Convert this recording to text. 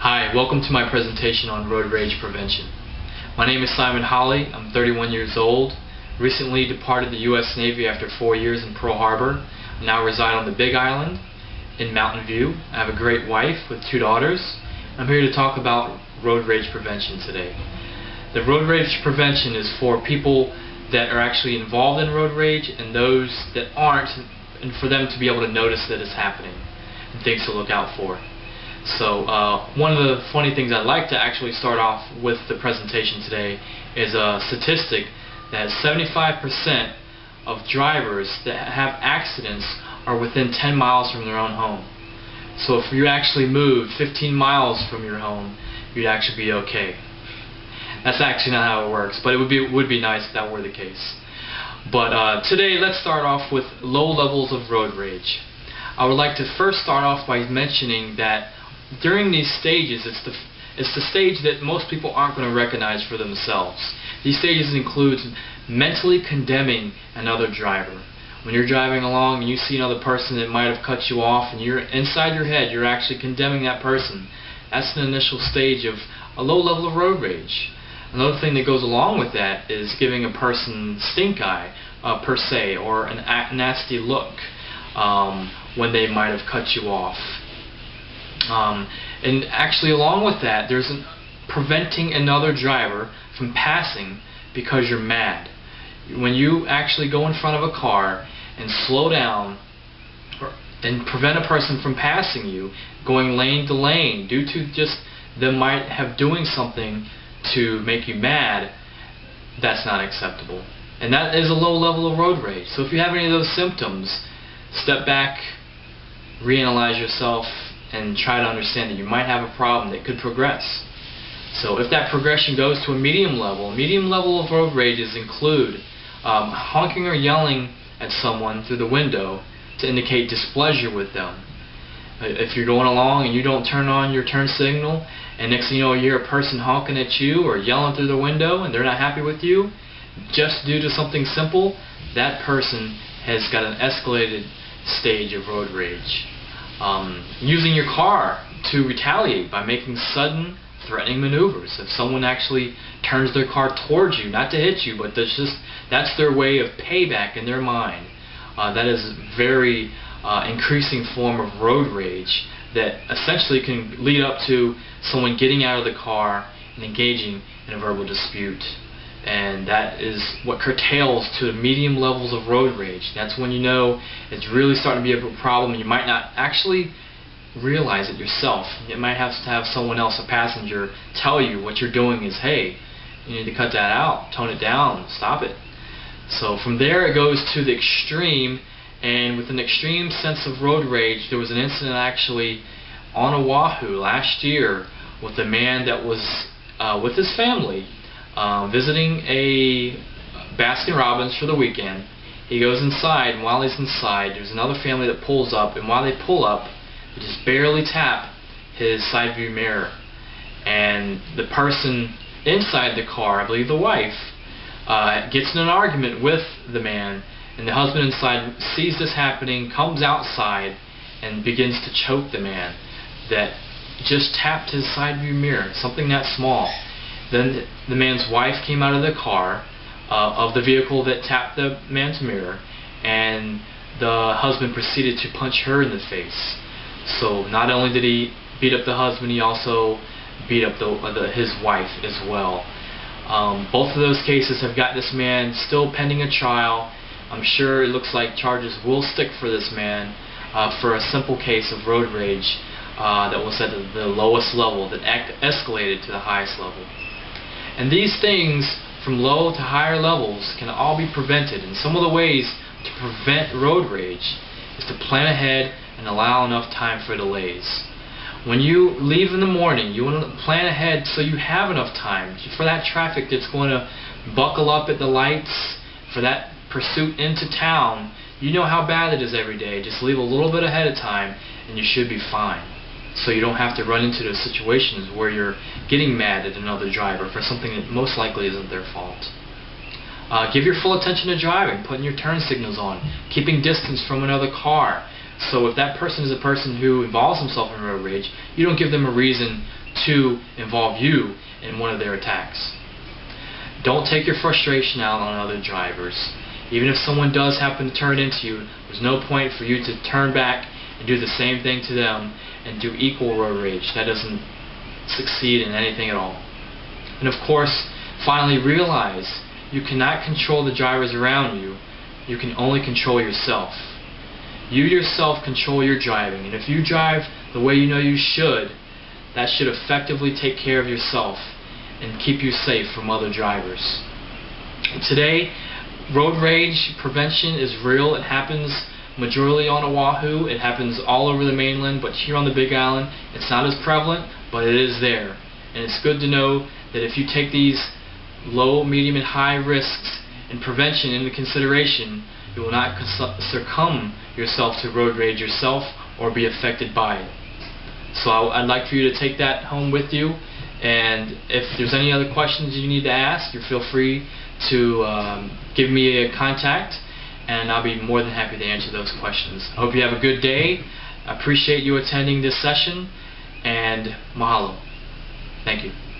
Hi, welcome to my presentation on road rage prevention. My name is Simon Holly. I'm 31 years old, recently departed the U.S. Navy after 4 years in Pearl Harbor. I now reside on the Big Island in Mountain View. I have a great wife with 2 daughters. I'm here to talk about road rage prevention today. The road rage prevention is for people that are actually involved in road rage and those that aren't, and for them to be able to notice that it's happening and things to look out for. So one of the funny things I'd like to actually start off with the presentation today is a statistic that 75% of drivers that have accidents are within 10 miles from their own home. So if you actually moved 15 miles from your home, you'd actually be okay. That's actually not how it works, but it would be nice if that were the case. But today let's start off with low levels of road rage. I would like to first start off by mentioning that during these stages, it's the stage that most people aren't going to recognize for themselves. These stages include mentally condemning another driver. When you're driving along and you see another person that might have cut you off, and you're inside your head, you're actually condemning that person. That's the initial stage of a low level of road rage. Another thing that goes along with that is giving a person stink eye, per se, or a nasty look when they might have cut you off. And actually along with that, there's preventing another driver from passing because you're mad. When you actually go in front of a car and slow down and prevent a person from passing you, going lane to lane due to just them might have doing something to make you mad, that's not acceptable. And that is a low level of road rage. So if you have any of those symptoms, step back, reanalyze yourself, and try to understand that you might have a problem that could progress. So if that progression goes to a medium level of road rages include honking or yelling at someone through the window to indicate displeasure with them. If you're going along and you don't turn on your turn signal, and next thing you know you hear a person honking at you or yelling through the window and they're not happy with you, just due to something simple, that person has got an escalated stage of road rage. Using your car to retaliate by making sudden threatening maneuvers. If someone actually turns their car towards you, not to hit you, but that's their way of payback in their mind. That is a very increasing form of road rage that essentially can lead up to someone getting out of the car and engaging in a verbal dispute. And that is what curtails to the medium levels of road rage. That's when you know it's really starting to be a problem. You might not actually realize it yourself. You might have to have someone else, a passenger, tell you what you're doing is, hey, you need to cut that out, tone it down, stop it. So from there it goes to the extreme, and with an extreme sense of road rage, there was an incident actually on Oahu last year with a man that was with his family, visiting a Baskin-Robbins for the weekend. He goes inside, and while he's inside, there's another family that pulls up, and while they pull up, they just barely tap his side view mirror. And the person inside the car, I believe the wife, gets in an argument with the man, and the husband inside sees this happening, comes outside, and begins to choke the man that just tapped his side view mirror, something that small. Then the man's wife came out of the car, of the vehicle that tapped the man's mirror, and the husband proceeded to punch her in the face. So not only did he beat up the husband, he also beat up his wife as well. Both of those cases have got this man still pending a trial. I'm sure it looks like charges will stick for this man for a simple case of road rage that was at the lowest level that escalated to the highest level. And these things from low to higher levels can all be prevented, and some of the ways to prevent road rage is to plan ahead and allow enough time for delays. When you leave in the morning, you want to plan ahead so you have enough time for that traffic that's going to buckle up at the lights, for that pursuit into town. You know how bad it is every day. Just leave a little bit ahead of time and you should be fine. So you don't have to run into those situations where you're getting mad at another driver for something that most likely isn't their fault. Give your full attention to driving, putting your turn signals on, keeping distance from another car. So if that person is a person who involves himself in road rage, you don't give them a reason to involve you in one of their attacks. Don't take your frustration out on other drivers. Even if someone does happen to turn into you, there's no point for you to turn back and do the same thing to them and do equal road rage. That doesn't succeed in anything at all. And of course, finally realize you cannot control the drivers around you. You can only control yourself. You yourself control your driving, and if you drive the way you know you should, that should effectively take care of yourself and keep you safe from other drivers. Today, road rage prevention is real. It happens majorly on Oahu. It happens all over the mainland, but here on the Big Island, it's not as prevalent, but it is there. And it's good to know that if you take these low, medium, and high risks and prevention into consideration, you will not succumb yourself to road rage yourself or be affected by it. So I'd like for you to take that home with you, and if there's any other questions you need to ask, you feel free to give me a contact, and I'll be more than happy to answer those questions. I hope you have a good day. I appreciate you attending this session, and mahalo. Thank you.